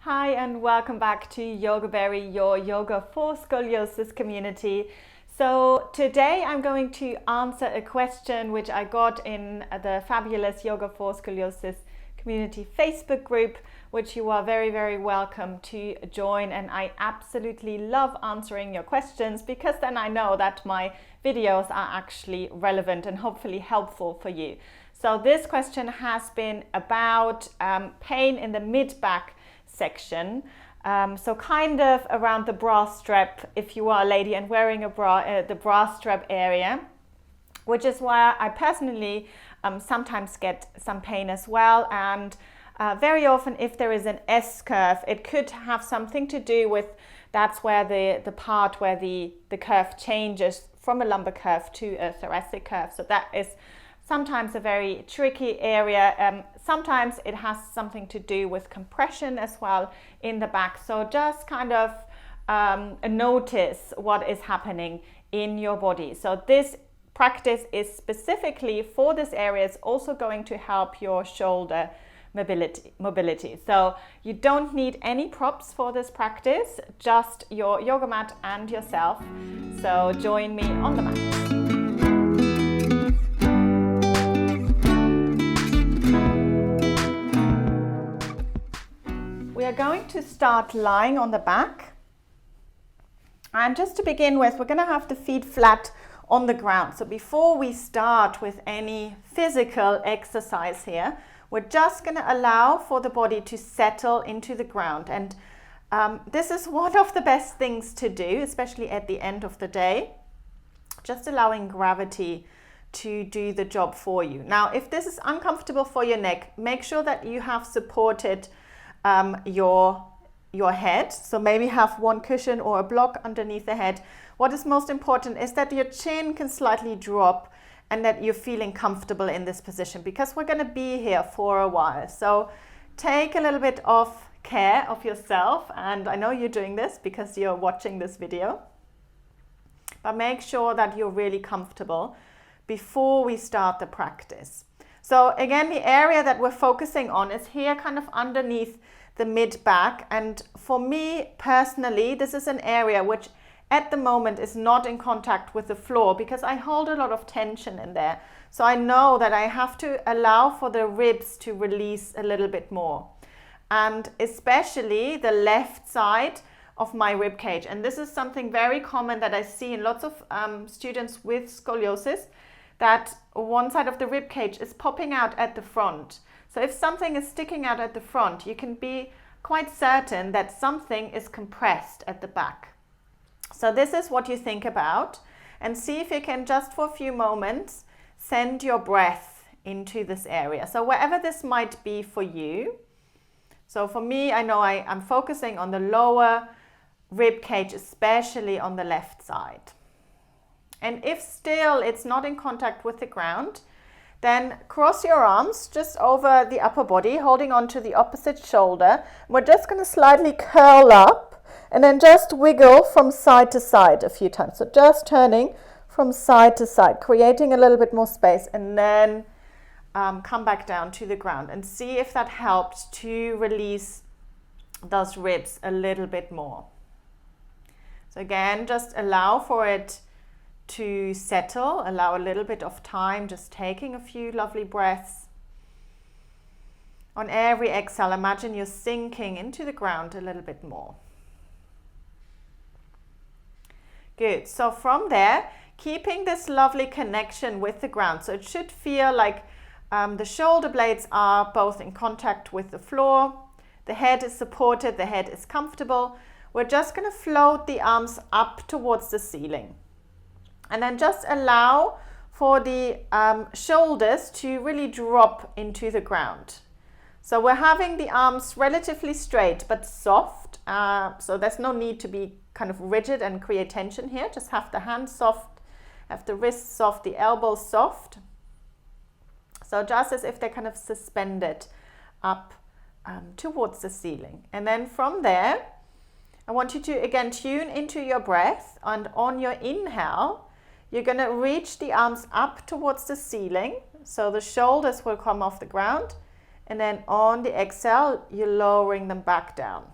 Hi and welcome back to Yoga Berry, your yoga for scoliosis community. So today I'm going to answer a question which I got in the fabulous Yoga for Scoliosis community Facebook group, which you are very welcome to join, and I absolutely love answering your questions because then I know that my videos are actually relevant and hopefully helpful for you. So this question has been about pain in the mid-back section, so kind of around the bra strap if you are a lady and wearing a bra, the bra strap area, which is where I personally sometimes get some pain as well. And very often if there is an S curve, it could have something to do with, that's where the part where the curve changes from a lumbar curve to a thoracic curve. So that is sometimes a very tricky area. Sometimes it has something to do with compression as well in the back. So just kind of notice what is happening in your body. So this practice is specifically for this area. It's also going to help your shoulder mobility. So you don't need any props for this practice, just your yoga mat and yourself. So join me on the mat. We are going to start lying on the back, and just to begin with, we're going to have the feet flat on the ground. So before we start with any physical exercise here, we're just going to allow for the body to settle into the ground, and this is one of the best things to do, especially at the end of the day, just allowing gravity to do the job for you. Now, if this is uncomfortable for your neck, make sure that you have supported your head. So maybe have one cushion or a block underneath the head. What is most important is that your chin can slightly drop and that you're feeling comfortable in this position, because we're going to be here for a while. So take a little bit of care of yourself, and I know you're doing this because you're watching this video, but make sure that you're really comfortable before we start the practice. So again, the area that we're focusing on is here, kind of underneath the mid-back. And for me personally, this is an area which at the moment is not in contact with the floor because I hold a lot of tension in there. So I know that I have to allow for the ribs to release a little bit more. And especially the left side of my rib cage. And this is something very common that I see in lots of students with scoliosis, that one side of the rib cage is popping out at the front. So if something is sticking out at the front, you can be quite certain that something is compressed at the back. So this is what you think about, and see if you can just for a few moments send your breath into this area. So wherever this might be for you. So for me, I know I'm focusing on the lower rib cage, especially on the left side. And if still it's not in contact with the ground, then cross your arms just over the upper body, holding on to the opposite shoulder. We're just going to slightly curl up and then just wiggle from side to side a few times. So just turning from side to side, creating a little bit more space, and then come back down to the ground and see if that helped to release those ribs a little bit more. So again, just allow for it to settle, allow a little bit of time, just taking a few lovely breaths. On every exhale, imagine you're sinking into the ground a little bit more. Good. So from there, keeping this lovely connection with the ground. So it should feel like the shoulder blades are both in contact with the floor. The head is supported, the head is comfortable. We're just going to float the arms up towards the ceiling. And then just allow for the shoulders to really drop into the ground. So we're having the arms relatively straight but soft. So there's no need to be kind of rigid and create tension here. Just have the hands soft, have the wrists soft, the elbows soft. So just as if they're kind of suspended up towards the ceiling. And then from there, I want you to again tune into your breath, and on your inhale, you're going to reach the arms up towards the ceiling, so the shoulders will come off the ground, and then on the exhale, you're lowering them back down.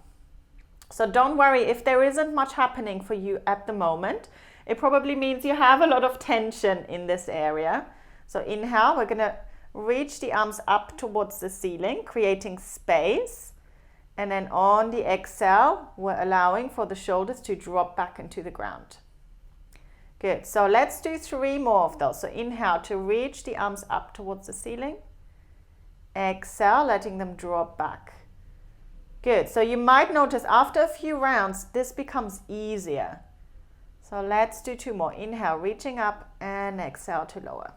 So don't worry if there isn't much happening for you at the moment. It probably means you have a lot of tension in this area. So inhale, we're going to reach the arms up towards the ceiling, creating space. And then on the exhale, we're allowing for the shoulders to drop back into the ground. Good. So let's do 3 more of those. So inhale to reach the arms up towards the ceiling. Exhale, letting them drop back. Good. So you might notice after a few rounds, this becomes easier. So let's do 2 more. Inhale, reaching up, and exhale to lower.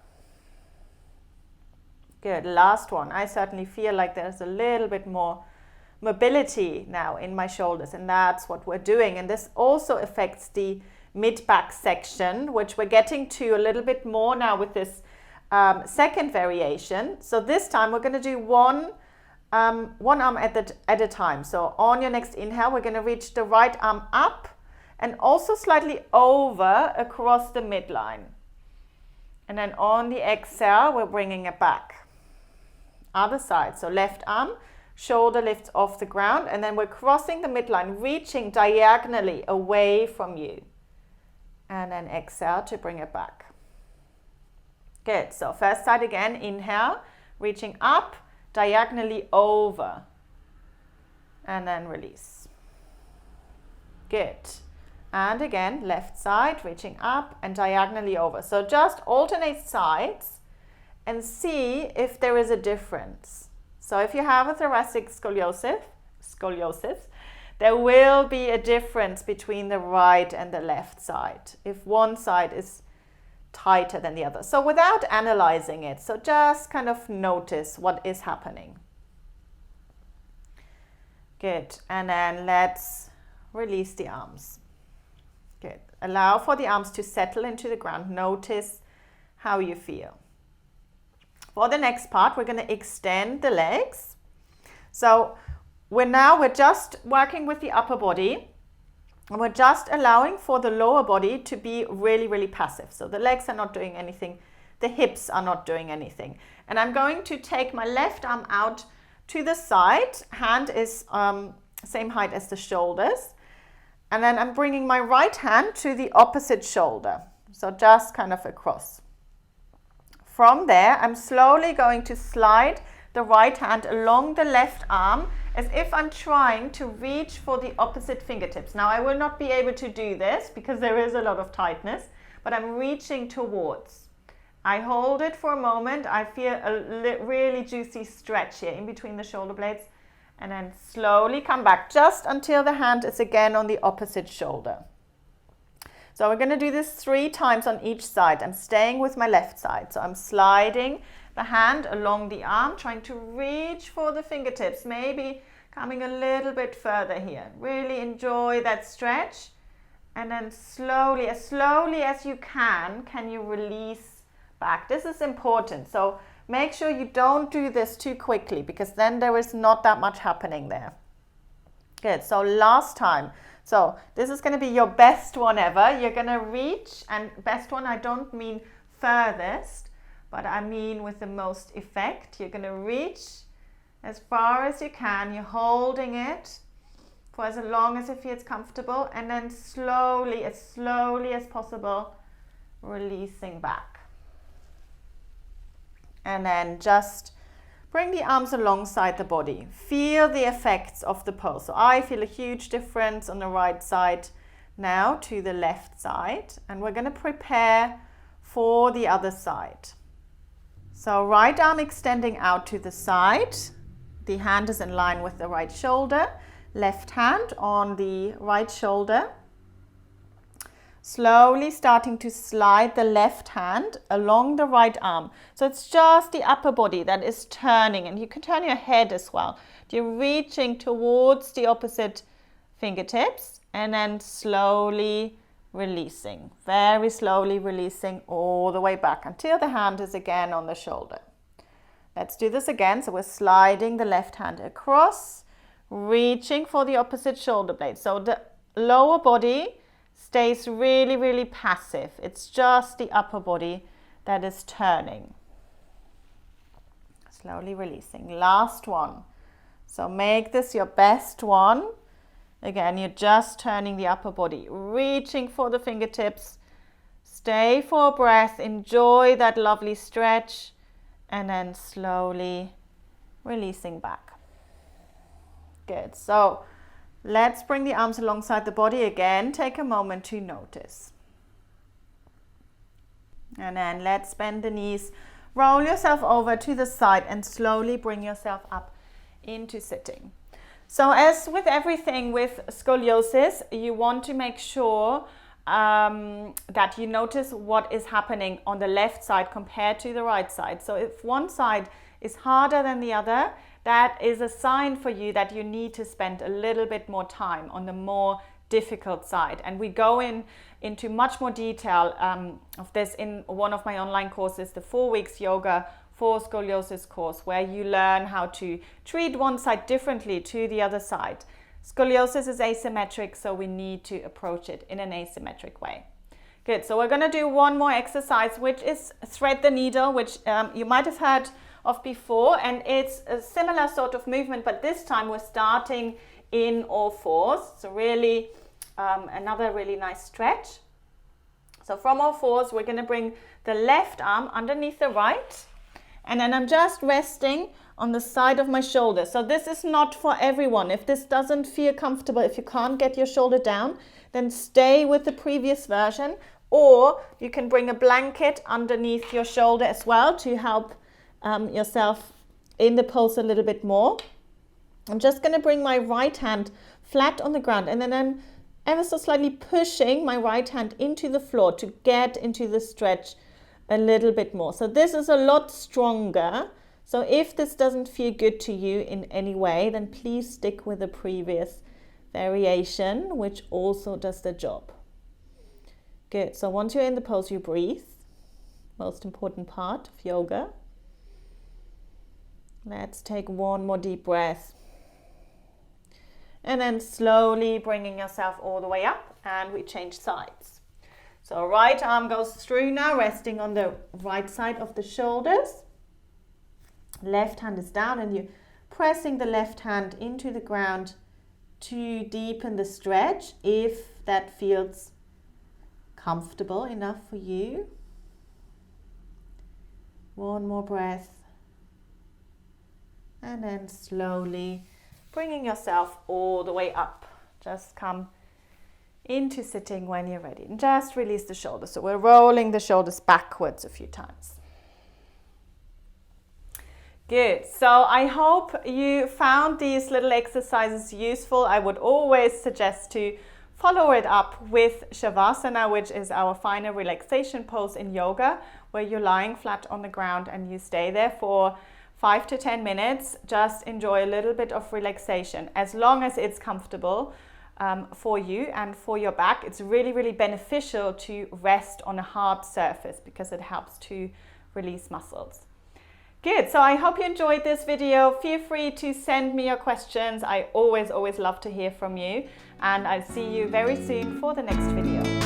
Good. Last one. I certainly feel like there's a little bit more mobility now in my shoulders, and that's what we're doing. And this also affects the mid-back section, which we're getting to a little bit more now with this second variation. So this time we're going to do one arm at a time. So on your next inhale, we're going to reach the right arm up and also slightly over across the midline. And then on the exhale, we're bringing it back. Other side. So left arm, shoulder lifts off the ground, and then we're crossing the midline, reaching diagonally away from you. And then exhale to bring it back. Good. So first side again, inhale, reaching up, diagonally over, and then release. Good. And again, left side, reaching up and diagonally over. So just alternate sides and see if there is a difference. So if you have a thoracic scoliosis, there will be a difference between the right and the left side if one side is tighter than the other. So without analyzing it, so just kind of notice what is happening. Good. And then let's release the arms. Good. Allow for the arms to settle into the ground. Notice how you feel. For the next part, we're going to extend the legs. So we're just working with the upper body, and we're just allowing for the lower body to be really, really passive. So the legs are not doing anything, the hips are not doing anything. And I'm going to take my left arm out to the side. Hand is same height as the shoulders. And then I'm bringing my right hand to the opposite shoulder. So just kind of across. From there, I'm slowly going to slide the right hand along the left arm as if I'm trying to reach for the opposite fingertips. Now, I will not be able to do this because there is a lot of tightness, but I'm reaching towards. I hold it for a moment. I feel a really juicy stretch here in between the shoulder blades, and then slowly come back just until the hand is again on the opposite shoulder. So we're going to do this 3 times on each side. I'm staying with my left side. So I'm sliding the hand along the arm, trying to reach for the fingertips, maybe coming a little bit further here. Really enjoy that stretch. And then slowly as you can you release back. This is important. So make sure you don't do this too quickly because then there is not that much happening there. Good. So last time. So this is going to be your best one ever. You're going to reach, and best one, I don't mean furthest, but I mean with the most effect. You're going to reach as far as you can. You're holding it for as long as it feels comfortable, and then slowly as possible, releasing back. And then just bring the arms alongside the body. Feel the effects of the pose. So I feel a huge difference on the right side now to the left side. And we're going to prepare for the other side. So right arm extending out to the side. The hand is in line with the right shoulder. Left hand on the right shoulder. Slowly starting to slide the left hand along the right arm. So it's just the upper body that is turning, and you can turn your head as well. You're reaching towards the opposite fingertips and then slowly releasing, very slowly releasing all the way back until the hand is again on the shoulder. Let's do this again. So we're sliding the left hand across, reaching for the opposite shoulder blade. So the lower body stays really, really passive. It's just the upper body that is turning. Slowly releasing. Last one. So make this your best one Again, you're just turning the upper body, reaching for the fingertips. Stay for a breath, enjoy that lovely stretch, and then slowly releasing back. Good. So let's bring the arms alongside the body again. Take a moment to notice. And then let's bend the knees. Roll yourself over to the side and slowly bring yourself up into sitting. So as with everything with scoliosis, you want to make sure that you notice what is happening on the left side compared to the right side. So if one side is harder than the other, that is a sign for you that you need to spend a little bit more time on the more difficult side. And we go into much more detail of this in one of my online courses, the 4 weeks yoga for scoliosis course, where you learn how to treat one side differently to the other side. Scoliosis is asymmetric, so we need to approach it in an asymmetric way. Good, so we're gonna do one more exercise, which is thread the needle, which you might have heard of before, and it's a similar sort of movement, but this time we're starting in all fours. So really another really nice stretch. So from all fours, we're gonna bring the left arm underneath the right, and then I'm just resting on the side of my shoulder. So this is not for everyone. If this doesn't feel comfortable, if you can't get your shoulder down, then stay with the previous version, or you can bring a blanket underneath your shoulder as well to help yourself in the pose a little bit more. I'm just going to bring my right hand flat on the ground, and then I'm ever so slightly pushing my right hand into the floor to get into the stretch a little bit more. So this is a lot stronger. So if this doesn't feel good to you in any way, then please stick with the previous variation, which also does the job. Good. So once you're in the pose, you breathe. Most important part of yoga. Let's take one more deep breath. And then slowly bringing yourself all the way up, and we change sides. So right arm goes through now, resting on the right side of the shoulders. Left hand is down, and you're pressing the left hand into the ground to deepen the stretch if that feels comfortable enough for you. One more breath. And then slowly bringing yourself all the way up. Just come into sitting when you're ready. And just release the shoulders. So we're rolling the shoulders backwards a few times. Good. So I hope you found these little exercises useful. I would always suggest to follow it up with Shavasana, which is our final relaxation pose in yoga, where you're lying flat on the ground and you stay there for 5 to 10 minutes. Just enjoy a little bit of relaxation, as long as it's comfortable for you and for your back. It's really, really beneficial to rest on a hard surface because it helps to release muscles. Good, so I hope you enjoyed this video. Feel free to send me your questions. I always love to hear from you, and I'll see you very soon for the next video.